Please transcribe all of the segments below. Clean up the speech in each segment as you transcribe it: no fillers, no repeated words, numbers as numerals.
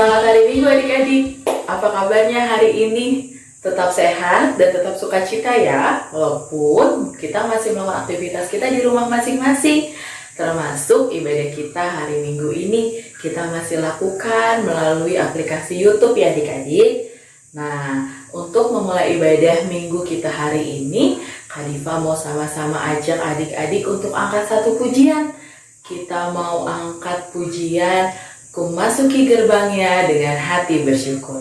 Selamat hari Minggu adik-adik. Apa kabarnya hari ini? Tetap sehat dan tetap sukacita ya. Walaupun kita masih melakukan aktivitas kita di rumah masing-masing. Termasuk ibadah kita hari Minggu ini kita masih lakukan melalui aplikasi YouTube ya adik-adik. Nah, untuk memulai ibadah Minggu kita hari ini, Kak Diva mau sama-sama ajak adik-adik untuk angkat satu pujian. Kita mau angkat pujian Ku masuki gerbangnya dengan hati bersyukur.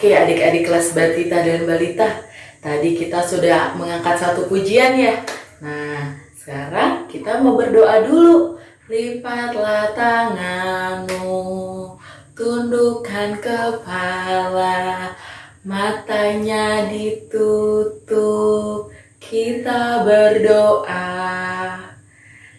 Oke adik-adik kelas Batita dan Balita, tadi kita sudah mengangkat satu pujian ya. Nah, sekarang kita mau berdoa dulu. Lipatlah tanganmu, tundukkan kepala, matanya ditutup, kita berdoa.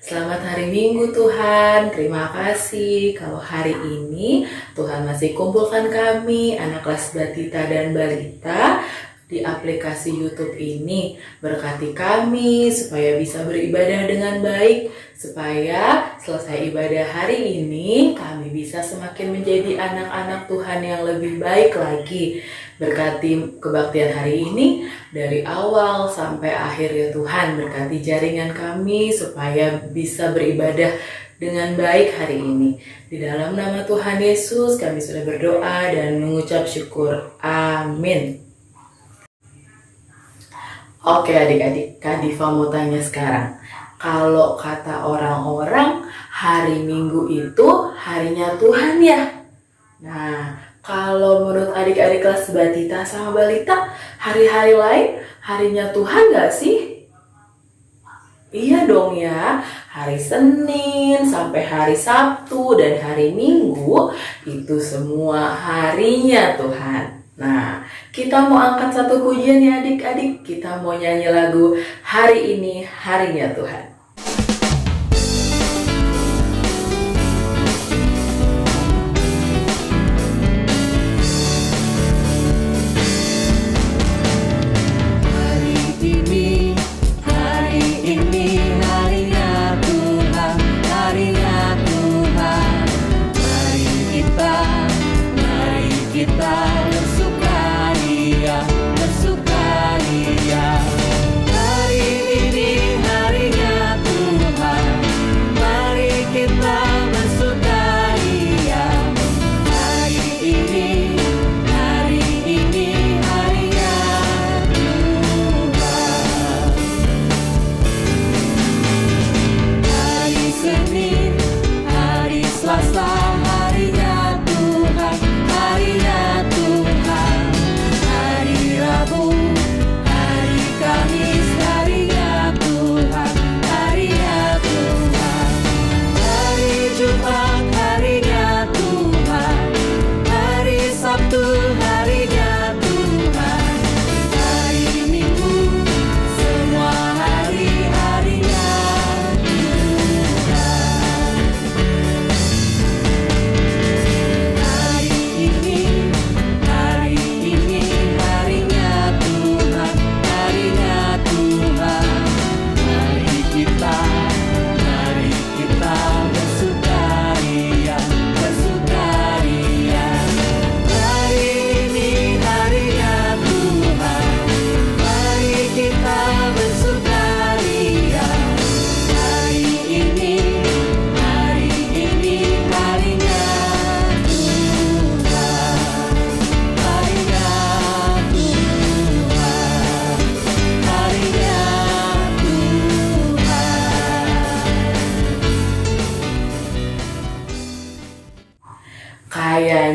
Selamat hari Minggu Tuhan, terima kasih kalau hari ini Tuhan masih kumpulkan kami anak kelas Batita dan Balita di aplikasi YouTube ini. Berkati kami supaya bisa beribadah dengan baik, supaya selesai ibadah hari ini kami bisa semakin menjadi anak-anak Tuhan yang lebih baik lagi. Berkati kebaktian hari ini dari awal sampai akhir ya Tuhan. Berkati jaringan kami supaya bisa beribadah dengan baik hari ini. Di dalam nama Tuhan Yesus kami sudah berdoa dan mengucap syukur. Amin. Oke adik-adik, Kak Diva mau tanya sekarang. Kalau kata orang-orang hari Minggu itu harinya Tuhan ya? Nah, kalau menurut adik-adik kelas Batita sama Balita, hari-hari lain harinya Tuhan gak sih? Iya dong ya, hari Senin sampai hari Sabtu dan hari Minggu itu semua harinya Tuhan. Nah, kita mau angkat satu pujian ya adik-adik. Kita mau nyanyi lagu Hari Ini Harinya Tuhan. Kita bersukaria, bersukaria. Hari ini harinya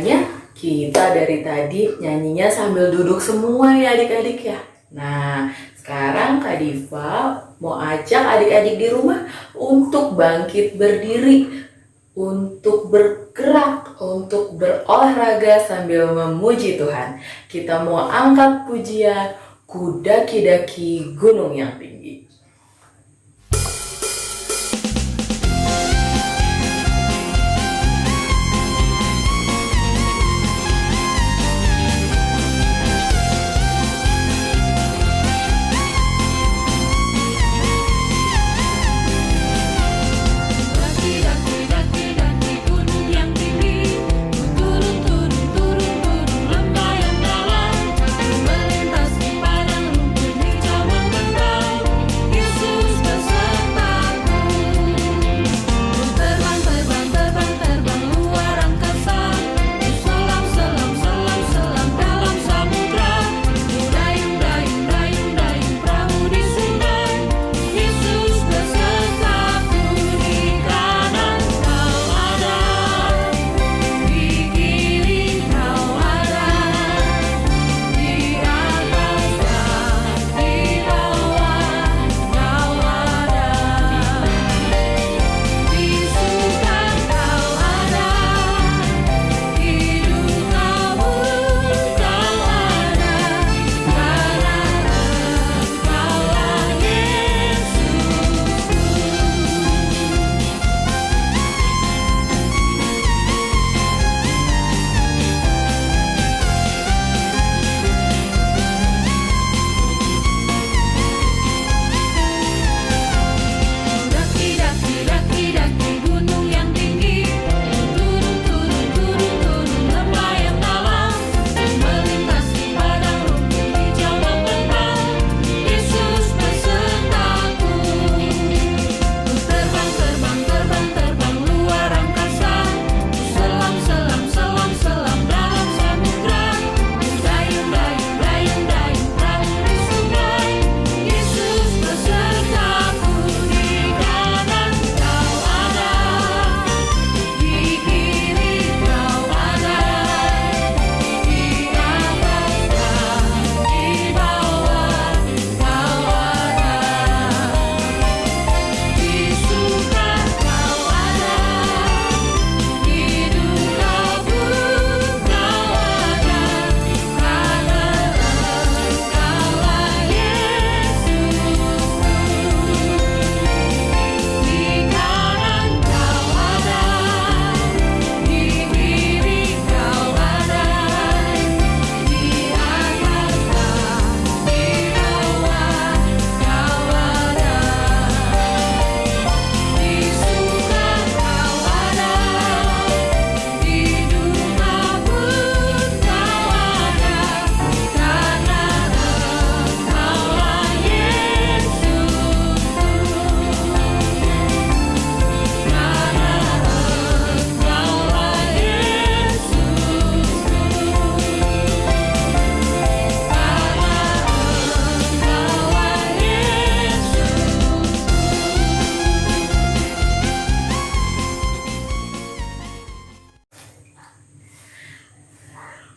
Makanya kita dari tadi nyanyinya sambil duduk semua ya adik-adik ya. Nah, sekarang Kak Diva mau ajak adik-adik di rumah untuk bangkit berdiri, untuk bergerak, untuk berolahraga sambil memuji Tuhan. Kita mau angkat pujian Ku daki-daki gunung yang tinggi.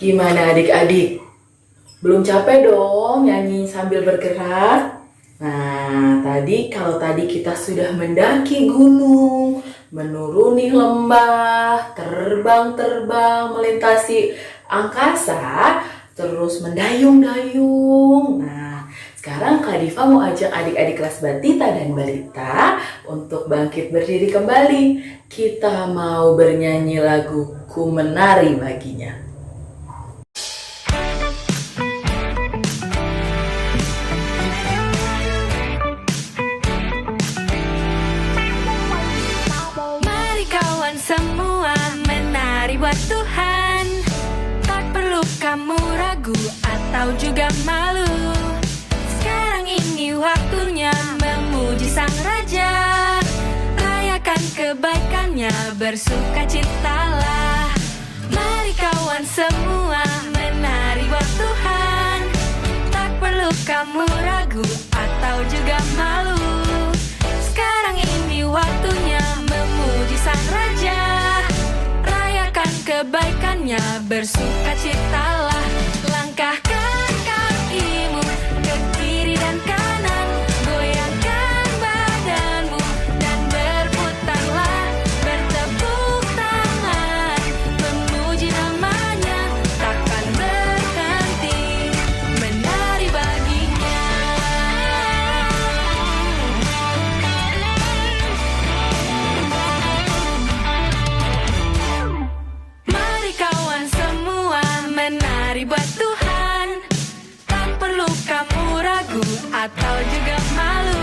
Gimana adik-adik? Belum capek dong nyanyi sambil bergerak? Nah, kalau tadi kita sudah mendaki gunung, menuruni lembah, terbang-terbang, melintasi angkasa, terus mendayung-dayung. Nah, sekarang Kak Diva mau ajak adik-adik kelas Batita dan Balita untuk bangkit berdiri kembali. Kita mau bernyanyi lagu Ku Menari Baginya. Semua menari buat Tuhan, tak perlu kamu ragu atau juga malu. Sekarang ini waktunya memuji Sang Raja, rayakan kebaikannya, bersukacitalah. Mari kawan semua menari buat Tuhan, tak perlu kamu ragu atau juga malu. Sekarang ini waktunya memuji Sang Raja, rayakan kebaikan kebaikannya, bersukacitalah. Langkahkan kakimu ke kiri dan kanan, goyangkan badanmu dan berputarlah, bertepuk tangan, memuji namanya, takkan berhenti menari baginya. Mari kawan semua menari buat Tuhan, tak perlu kamu ragu atau juga malu.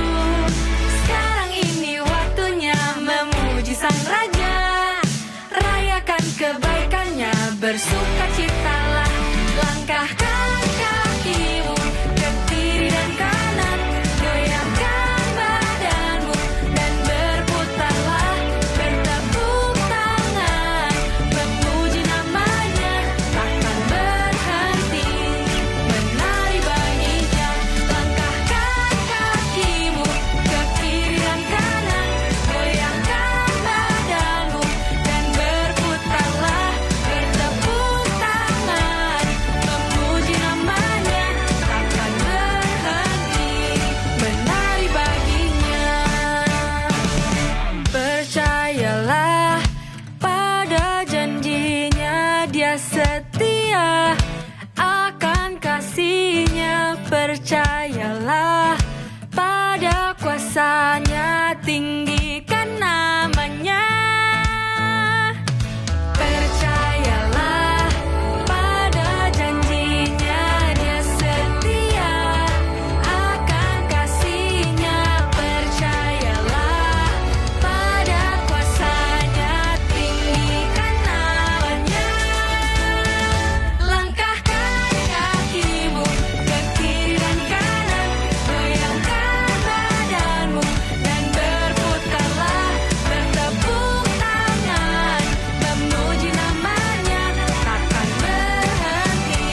Sekarang ini waktunya memuji Sang Raja, rayakan kebaikannya, bersukacitalah. Langkahkan kakimu ke kiri dan kanan, goyangkan badanmu dan berputarlah, bertepuk tangan, memuji namanya, takkan berhenti menari baginya. Langkahkan kakimu ke kiri dan kanan, goyangkan badanmu dan berputarlah, bertepuk tangan, memuji namanya, takkan berhenti menari baginya. Percayalah pada janjinya, Dia setia akan kasihnya. Percayalah pada kuasanya, tinggikan namanya. Percayalah pada janjinya, Dia setia akan kasihnya. Percayalah pada kuasanya, tinggikan namanya. Langkahkan kakimu ke kiri dan kanan, goyangkan badanmu dan berputarlah, bertepuk tangan, memuji namanya, takkan berhenti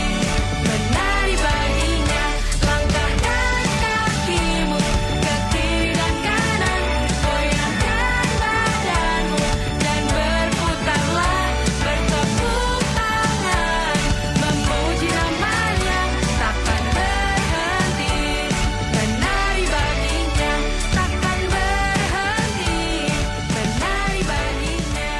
menari baginya. Langkahkan kakimu ke kiri dan kanan, goyangkan badanmu dan berputarlah, bertepuk tangan, memuji namanya, takkan berhenti menari baginya, takkan berhenti menari baginya.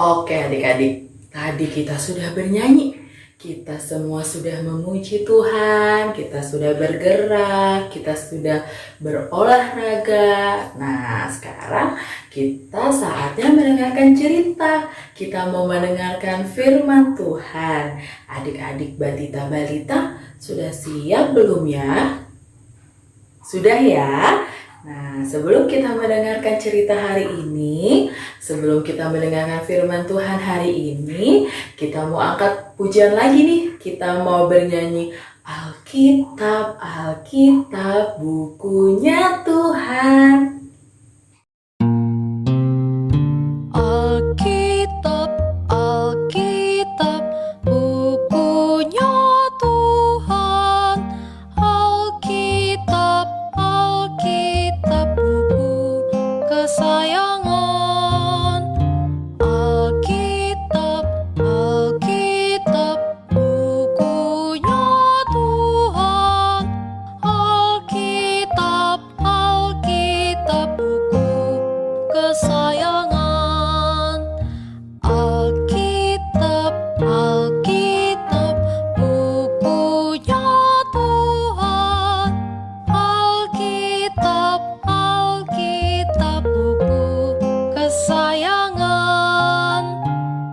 Oke adik-adik, tadi kita sudah bernyanyi, kita semua sudah memuji Tuhan, kita sudah bergerak, kita sudah berolahraga. Nah sekarang kita saatnya mendengarkan cerita, kita mau mendengarkan firman Tuhan. Adik-adik Batita Balita sudah siap belum ya? Sudah ya? Nah, sebelum kita mendengarkan cerita hari ini, sebelum kita mendengarkan firman Tuhan hari ini, kita mau angkat pujian lagi nih. Kita mau bernyanyi Alkitab, Alkitab, bukunya Tuhan. Alkitab, Alkitab, bukunya Tuhan. Alkitab, Alkitab, buku kesayangan. Alkitab, Alkitab, bukunya Tuhan. Alkitab, Alkitab, buku kesayangan. Alkitab, Alkitab, bukunya Tuhan. Alkitab, Alkitab, buku kesayangan.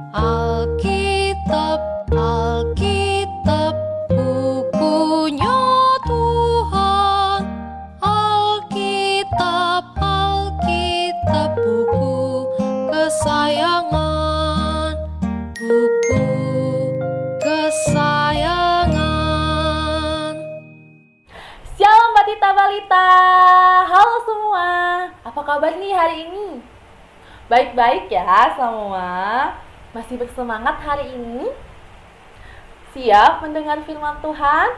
Alkitab, Alkitab, bukunya Tuhan. Alkitab, Alkitab, buku kesayangan. Buku kesayangan. Shalom Batita Balita. Halo semua. Apa kabar nih hari ini? Baik-baik ya semua. Masih bersemangat hari ini? Siap mendengar firman Tuhan?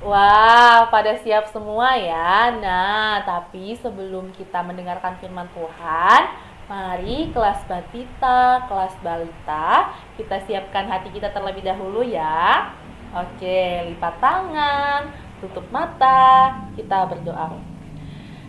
Wah, pada siap semua ya. Nah, tapi sebelum kita mendengarkan firman Tuhan, Mari kelas batita, kelas balita, kita siapkan hati kita terlebih dahulu ya. Oke, lipat tangan, tutup mata, kita berdoa.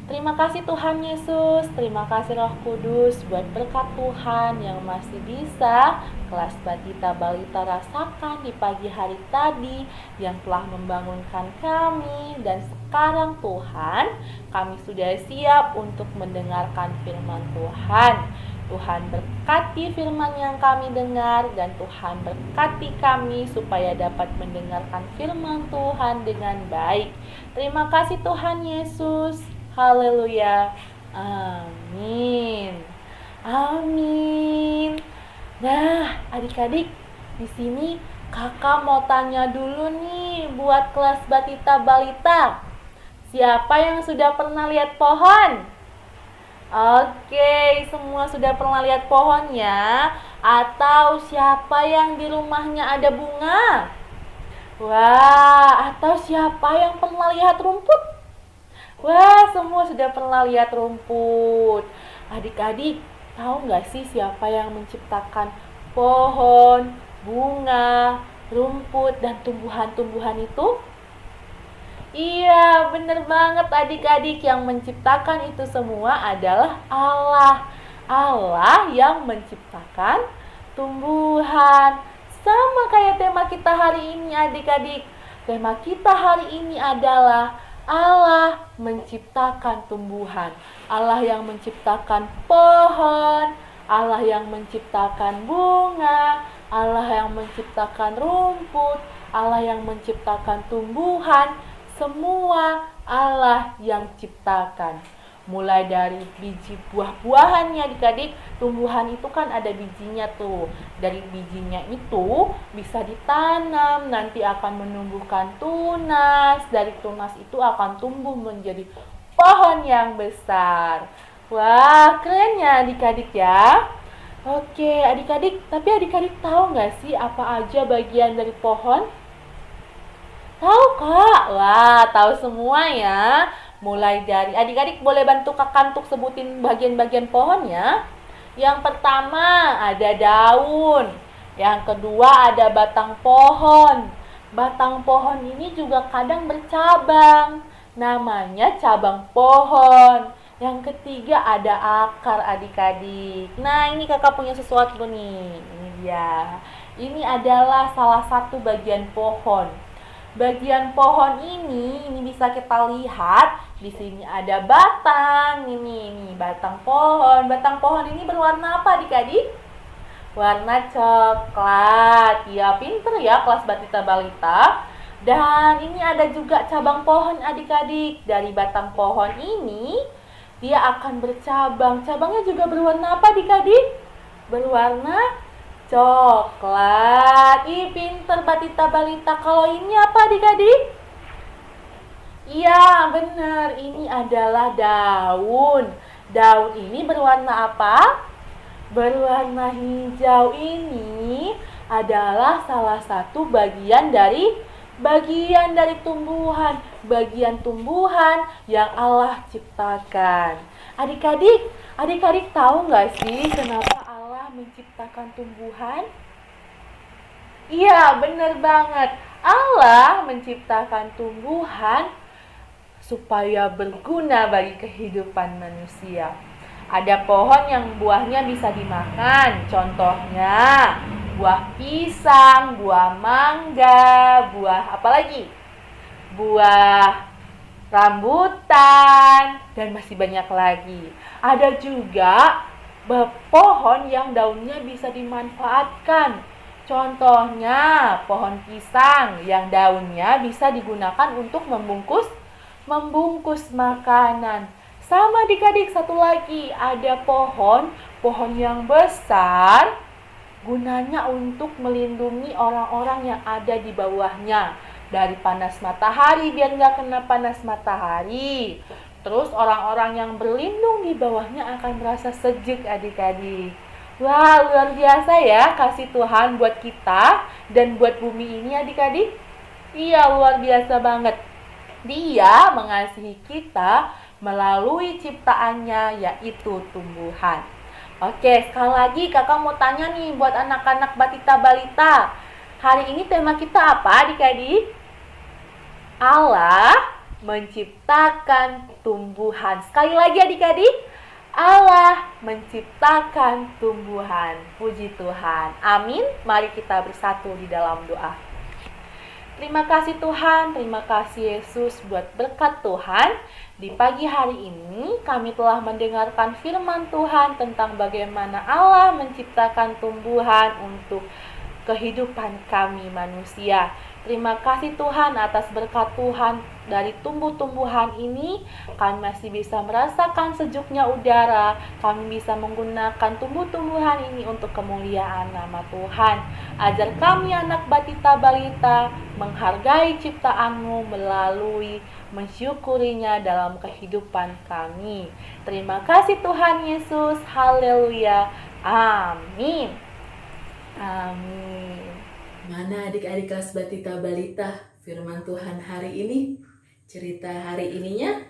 Terima kasih Tuhan Yesus, terima kasih Roh Kudus buat berkat Tuhan yang masih bisa kelas batita balita rasakan di pagi hari tadi yang telah membangunkan kami. Dan sekarang Tuhan, kami sudah siap untuk mendengarkan firman Tuhan. Tuhan berkati firman yang kami dengar dan Tuhan berkati kami supaya dapat mendengarkan firman Tuhan dengan baik. Terima kasih Tuhan Yesus. Haleluya. Amin. Amin. Nah, adik-adik, di sini kakak mau tanya dulu nih buat kelas batita balita. Siapa yang sudah pernah lihat pohon? Oke, semua sudah pernah lihat pohon ya? Atau siapa yang di rumahnya ada bunga? Wah, atau siapa yang pernah lihat rumput? Wah, semua sudah pernah lihat rumput. Adik-adik, tahu nggak sih siapa yang menciptakan pohon, bunga, rumput, dan tumbuhan-tumbuhan itu? Iya, bener banget adik-adik, yang menciptakan itu semua adalah Allah. Allah yang menciptakan tumbuhan. Sama kayak tema kita hari ini adik-adik. Tema kita hari ini adalah Allah menciptakan tumbuhan. Allah yang menciptakan pohon, Allah yang menciptakan bunga, Allah yang menciptakan rumput, Allah yang menciptakan tumbuhan. Semua Allah yang ciptakan. Mulai dari biji buah-buahannya adik-adik, tumbuhan itu kan ada bijinya tuh. Dari bijinya itu bisa ditanam, nanti akan menumbuhkan tunas. Dari tunas itu akan tumbuh menjadi pohon yang besar. Wah, keren ya adik-adik ya. Oke adik-adik, tapi adik-adik tahu nggak sih apa aja bagian dari pohon? Tahu Kak? Wah, tahu semua ya. Mulai dari adik-adik boleh bantu kakak untuk sebutin bagian-bagian pohonnya. Yang pertama ada daun. Yang kedua ada batang pohon. Batang pohon ini juga kadang bercabang. Namanya cabang pohon. Yang ketiga ada akar adik-adik. Nah, ini kakak punya sesuatu nih. Ini dia. Ini adalah salah satu bagian pohon. Bagian pohon ini bisa kita lihat. Di sini ada batang. Ini batang pohon. Batang pohon ini berwarna apa adik-adik? Warna coklat. Ya, pinter ya kelas batita balita. Dan ini ada juga cabang pohon adik-adik. Dari batang pohon ini dia akan bercabang. Cabangnya juga berwarna apa adik-adik? Berwarna coklat. Ih, pinter batita balita. Kalau ini apa adik-adik? Iya, benar. Ini adalah daun. Daun ini berwarna apa? Berwarna hijau. Ini adalah salah satu bagian dari tumbuhan. Bagian tumbuhan yang Allah ciptakan. Adik-adik tahu nggak sih kenapa Allah menciptakan tumbuhan? Iya, benar banget. Allah menciptakan tumbuhan supaya berguna bagi kehidupan manusia. Ada pohon yang buahnya bisa dimakan. Contohnya, buah pisang, buah mangga, buah apa lagi? Buah rambutan, dan masih banyak lagi. Ada juga pohon yang daunnya bisa dimanfaatkan. Contohnya pohon pisang yang daunnya bisa digunakan untuk membungkus makanan. Sama adik-adik, satu lagi ada pohon yang besar, gunanya untuk melindungi orang-orang yang ada di bawahnya dari panas matahari, biar nggak kena panas matahari. Terus orang-orang yang berlindung di bawahnya akan merasa sejuk adik-adik. Wah, luar biasa ya kasih Tuhan buat kita dan buat bumi ini adik-adik. Iya, luar biasa banget. Dia mengasihi kita melalui ciptaannya, yaitu tumbuhan. Oke, sekali lagi kakak mau tanya nih buat anak-anak Batita Balita. Hari ini tema kita apa adik-adik? Allah menciptakan tumbuhan. Sekali lagi adik-adik, Allah menciptakan tumbuhan. Puji Tuhan. Amin. Mari kita bersatu di dalam doa. Terima kasih Tuhan, terima kasih Yesus buat berkat Tuhan. Di pagi hari ini kami telah mendengarkan firman Tuhan tentang bagaimana Allah menciptakan tumbuhan untuk kehidupan kami manusia. Terima kasih Tuhan atas berkat Tuhan. Dari tumbuh-tumbuhan ini kami masih bisa merasakan sejuknya udara. Kami bisa menggunakan tumbuh-tumbuhan ini untuk kemuliaan nama Tuhan. Ajar kami anak Batita Balita menghargai ciptaan-Mu melalui mensyukurinya dalam kehidupan kami. Terima kasih Tuhan Yesus. Haleluya. Amin. Amin. Mana adik-adik kelas Batita Balita firman Tuhan hari ini? Cerita hari ininya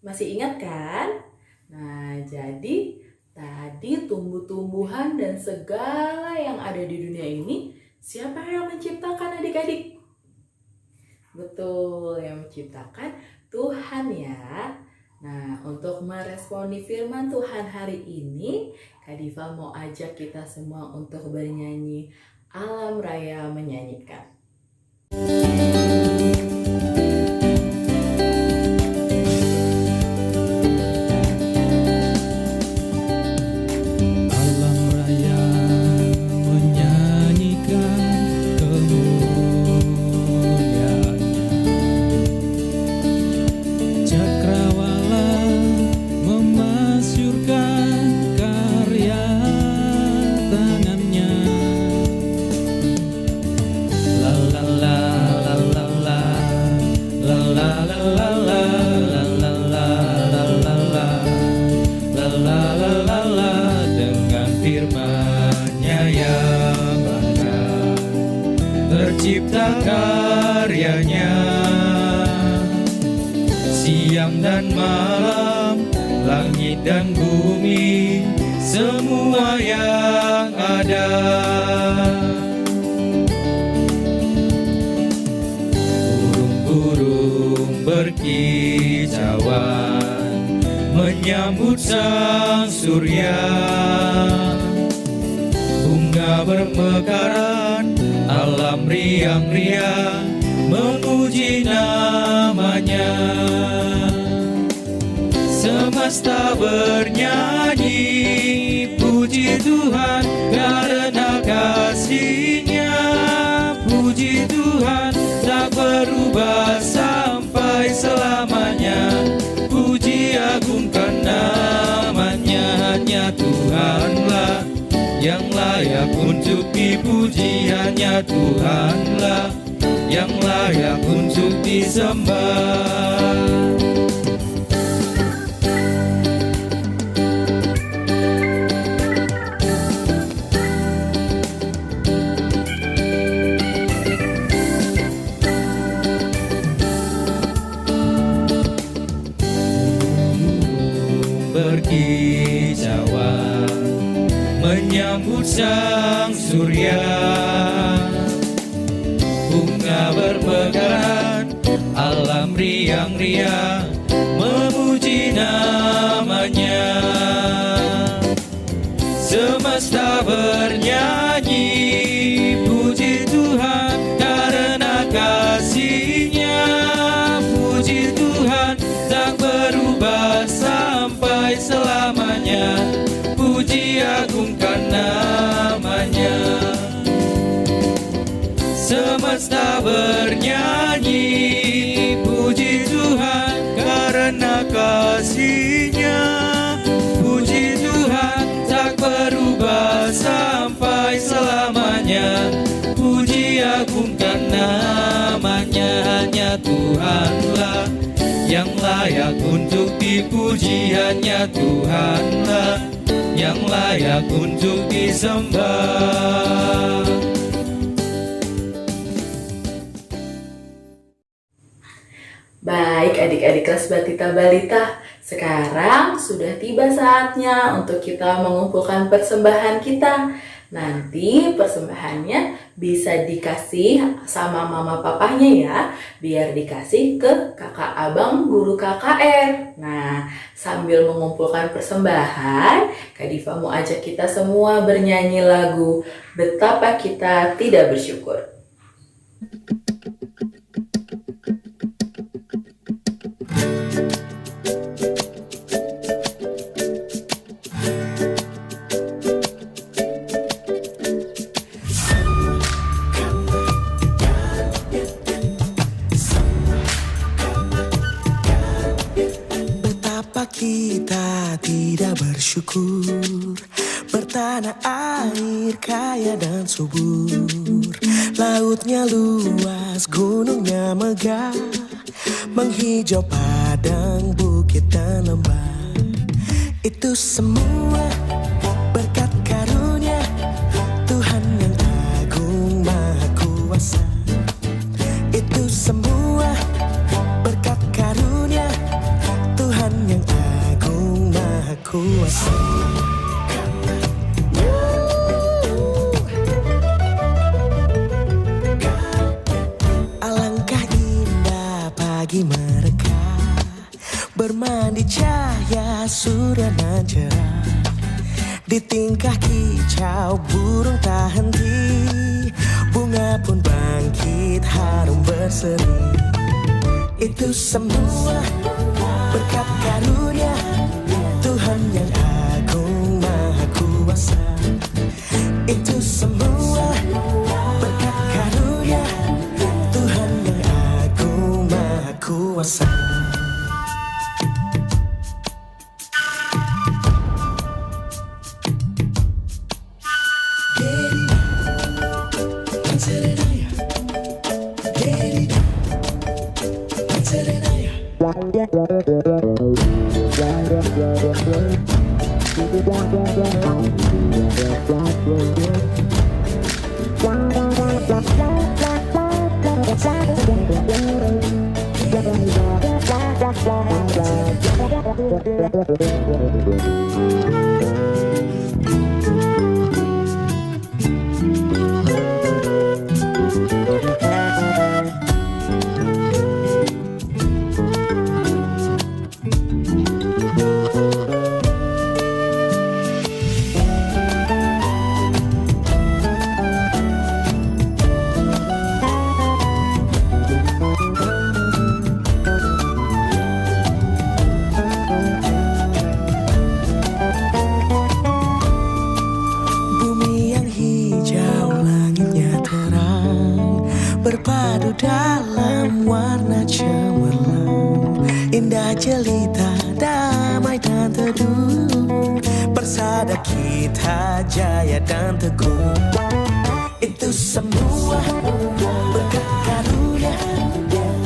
masih ingat kan? Nah, jadi tadi tumbuh-tumbuhan dan segala yang ada di dunia ini, siapa yang menciptakan adik-adik? Betul, yang menciptakan Tuhan ya. Nah, untuk meresponi firman Tuhan hari ini, Kak Diva mau ajak kita semua untuk bernyanyi Alam Raya Menyanyikan. Alam raya menyanyikan kemuliaannya, cakrawala memasyurkan karya tangannya. La la la la la la la la la la la la la la la la la, dengan firman-Nya yang bangga tercipta karyanya. Siang dan malam, langit dan bumi, semua yang ada. Burung-burung berkicauan menyambut sang surya. Bunga bermekaran, alam riang-riang memuji namanya. Semesta bernyanyi, puji Tuhan karena kasih-Nya. Puji Tuhan tak berubah sampai selamanya. Puji agungkan namanya. Hanya Tuhanlah yang layak untuk dipuji. Hanya Tuhanlah yang layak untuk disembah. Berkicauan menyambut sang surya. Bunga bermekaran, alam riang-riang memuji namanya. Semesta bernyanyi, puji Tuhan karena kasih-Nya. Puji Tuhan tak berubah sampai selamanya. Puji agungkan namanya. Semesta bernyanyi, puji Tuhan karena kasih-Nya. Puji Tuhan tak berubah sampai selamanya. Puji agungkan namanya. Hanya Tuhanlah yang layak untuk dipuji. Hanya Tuhanlah yang layak untuk disembah. Baik adik-adik kelas Batita Balita, sekarang sudah tiba saatnya untuk kita mengumpulkan persembahan kita. Nanti persembahannya bisa dikasih sama mama papahnya ya, biar dikasih ke kakak abang guru KKR. Nah, sambil mengumpulkan persembahan, Kak Diva mau ajak kita semua bernyanyi lagu Betapa Kita Tidak Bersyukur. Betapa kita tidak bersyukur, bertanah air kaya dan subur, lautnya luas, gunungnya megah, menghijau padang, bukit dan lembah. Itu semua berkat karunia Tuhan yang agung maha kuasa. Itu semua berkat karunia Tuhan yang agung maha kuasa. Alangkah indah pagi mereka, bermandi cahaya surya nan cerah. Di tingkah kicau burung tak henti, bunga pun bangkit harum berseri. Itu semua berkat karunia Tuhan yang agung maha kuasa. Itu semua berkat karunia Tuhan yang agung maha kuasa. Berpadu dalam warna cemerlang, indah jelita, damai dan teduh, persada kita jaya dan teguh. Itu semua berkat karunia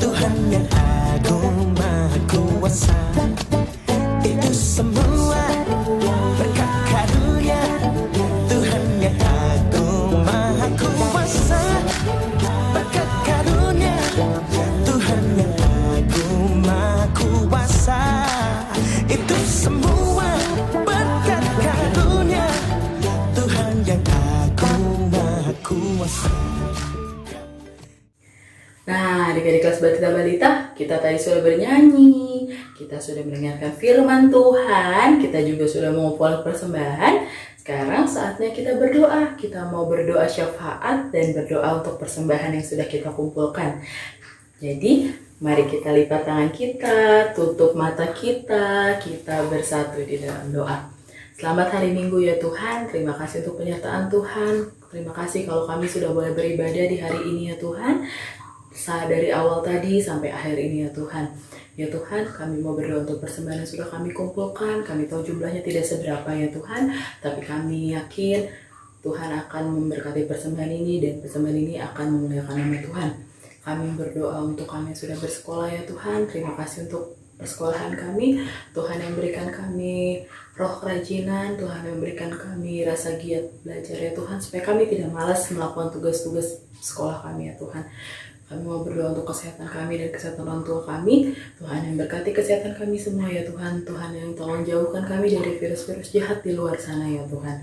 Tuhan yang agung maha kuasa. Itu semua berkat karunia Tuhan yang agung maha kuasa. Berkat karunia Tuhan yang agung maha kuasa. Itu semua berkat karunia Tuhan yang agung maha kuasa. Nah, adik-adik kelas Batita Balita, kita tadi sudah bernyanyi, kita sudah mendengarkan firman Tuhan, kita juga sudah mengumpulkan persembahan. Sekarang saatnya kita berdoa. Kita mau berdoa syafaat dan berdoa untuk persembahan yang sudah kita kumpulkan. Jadi, mari kita lipat tangan kita, tutup mata kita bersatu di dalam doa. Selamat hari Minggu ya Tuhan, terima kasih untuk penyertaan Tuhan. Terima kasih kalau kami sudah boleh beribadah di hari ini ya Tuhan. Dari awal tadi sampai akhir ini ya Tuhan. Ya Tuhan, kami mau berdoa untuk persembahan yang sudah kami kumpulkan. Kami tahu jumlahnya tidak seberapa ya Tuhan, tapi kami yakin Tuhan akan memberkati persembahan ini dan persembahan ini akan memuliakan nama Tuhan. Kami berdoa untuk kami yang sudah bersekolah ya Tuhan. Terima kasih untuk persekolahan kami. Tuhan yang berikan kami roh kerajinan, Tuhan yang berikan kami rasa giat belajar ya Tuhan, supaya kami tidak malas melakukan tugas-tugas sekolah kami ya Tuhan. Kami mau berdoa untuk kesehatan kami dan kesehatan orang tua kami. Tuhan yang berkati kesehatan kami semua ya Tuhan. Tuhan yang tolong jauhkan kami dari virus-virus jahat di luar sana ya Tuhan.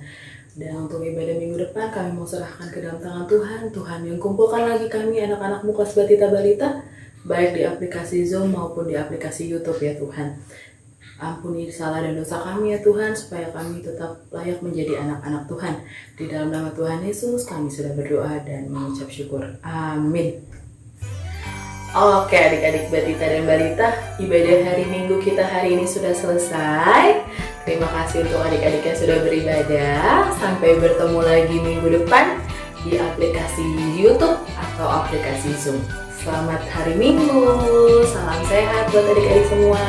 Dan untuk ibadah minggu depan kami mau serahkan ke dalam tangan Tuhan. Tuhan yang kumpulkan lagi kami anak-anakmu kelas Batita Balita, baik di aplikasi Zoom maupun di aplikasi YouTube ya Tuhan. Ampuni salah dan dosa kami ya Tuhan, supaya kami tetap layak menjadi anak-anak Tuhan. Di dalam nama Tuhan Yesus kami sudah berdoa dan mengucap syukur. Amin. Oke adik-adik Batita dan Balita, ibadah hari Minggu kita hari ini sudah selesai. Terima kasih untuk adik-adik yang sudah beribadah. Sampai bertemu lagi minggu depan di aplikasi YouTube atau aplikasi Zoom. Selamat hari Minggu, salam sehat buat adik-adik semua.